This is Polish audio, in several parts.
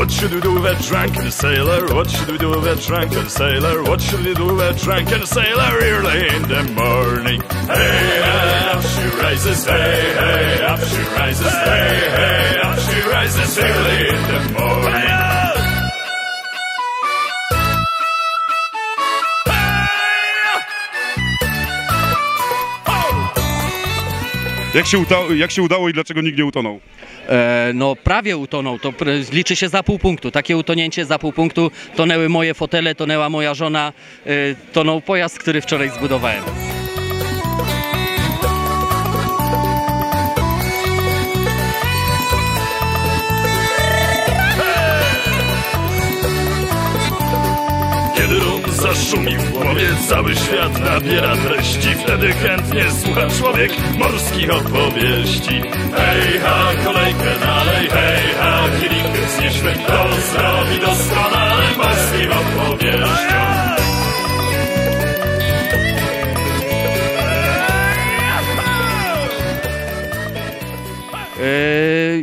What should we do with a drunken sailor? What should we do with a drunken sailor? What should we do with a drunken sailor early in the morning? Hey, hey, up she rises, hey, hey, up she rises, hey, hey, up she rises early in the morning. Jak się udało i dlaczego nikt nie utonął? No prawie utonął, to liczy się za pół punktu. Takie utonięcie za pół punktu. Tonęły moje fotele, tonęła moja żona, tonął pojazd, który wczoraj zbudowałem. Kiedy rum zaszumi w głowie, cały świat nabiera treści. Wtedy chętnie słucha człowiek morskich opowieści. Hej ha, kolejkę nalej, hej ha, kielichy znieśmy. To zrobi doskonale morskim opowieścią.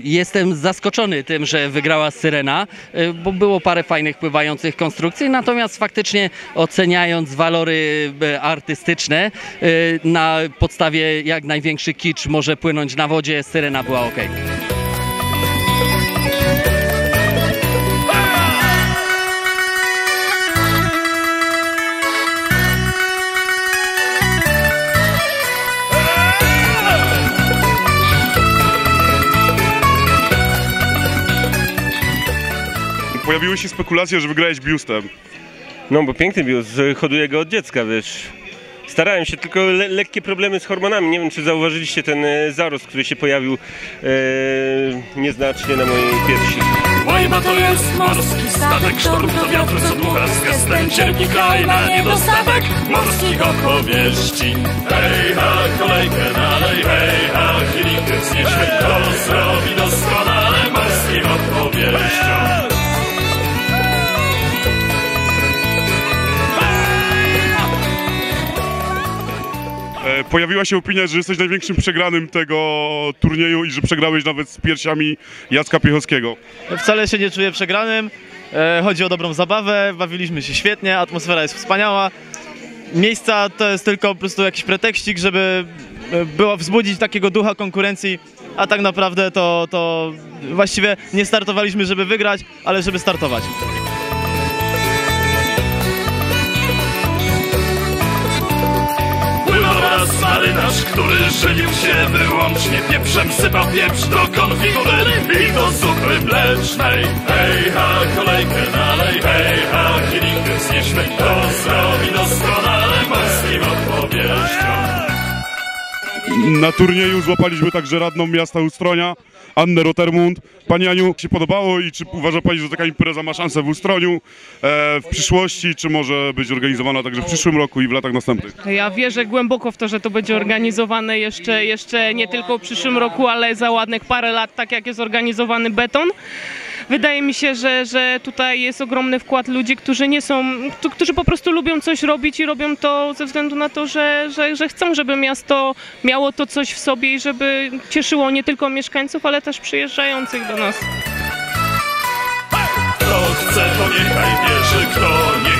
Jestem zaskoczony tym, że wygrała Syrena, bo było parę fajnych pływających konstrukcji, natomiast faktycznie oceniając walory artystyczne, na podstawie jak największy kicz może płynąć na wodzie, Syrena była ok. Pojawiły się spekulacje, że wygrałeś biustem. No bo piękny biust, hoduję go od dziecka, wiesz. Starałem się, tylko lekkie problemy z hormonami. Nie wiem, czy zauważyliście ten zarost, który się pojawił nieznacznie na mojej piersi. Łajba to jest morski statek, sztorm to wiatr, co dmucha z gestem. Cierpi kraj na niedostatek morskich opowieści. Hej ha, kolejkę nalej, hej ha, kielichy znieśmy. To zrobi doskonale morskim opowieścią. Pojawiła się opinia, że jesteś największym przegranym tego turnieju i że przegrałeś nawet z piersiami Jacka Piechowskiego. Wcale się nie czuję przegranym, chodzi o dobrą zabawę, bawiliśmy się świetnie, atmosfera jest wspaniała. Miejsca to jest tylko po prostu jakiś pretekstik, żeby wzbudzić takiego ducha konkurencji, a tak naprawdę to właściwie nie startowaliśmy, żeby wygrać, ale żeby startować. Marynarz, który żywił się wyłącznie pieprzem, sypał pieprz do konfitury i do zupy mlecznej. Hej ha, kolejkę nalej, hej ha, kielichy znieśmy. To zrobi doskonale morskim opowieścią. Na turnieju złapaliśmy także radną miasta Ustronia, Annę Rotermund. Pani Aniu, się podobało i czy uważa Pani, że taka impreza ma szansę w Ustroniu w przyszłości, czy może być organizowana także w przyszłym roku i w latach następnych? Ja wierzę głęboko w to, że to będzie organizowane jeszcze nie tylko w przyszłym roku, ale za ładnych parę lat, tak jak jest organizowany beton. Wydaje mi się, że tutaj jest ogromny wkład ludzi, którzy po prostu lubią coś robić i robią to ze względu na to, że chcą, żeby miasto miało to coś w sobie i żeby cieszyło nie tylko mieszkańców, ale też przyjeżdżających do nas. Kto chce, to niechaj wierzy, kto nie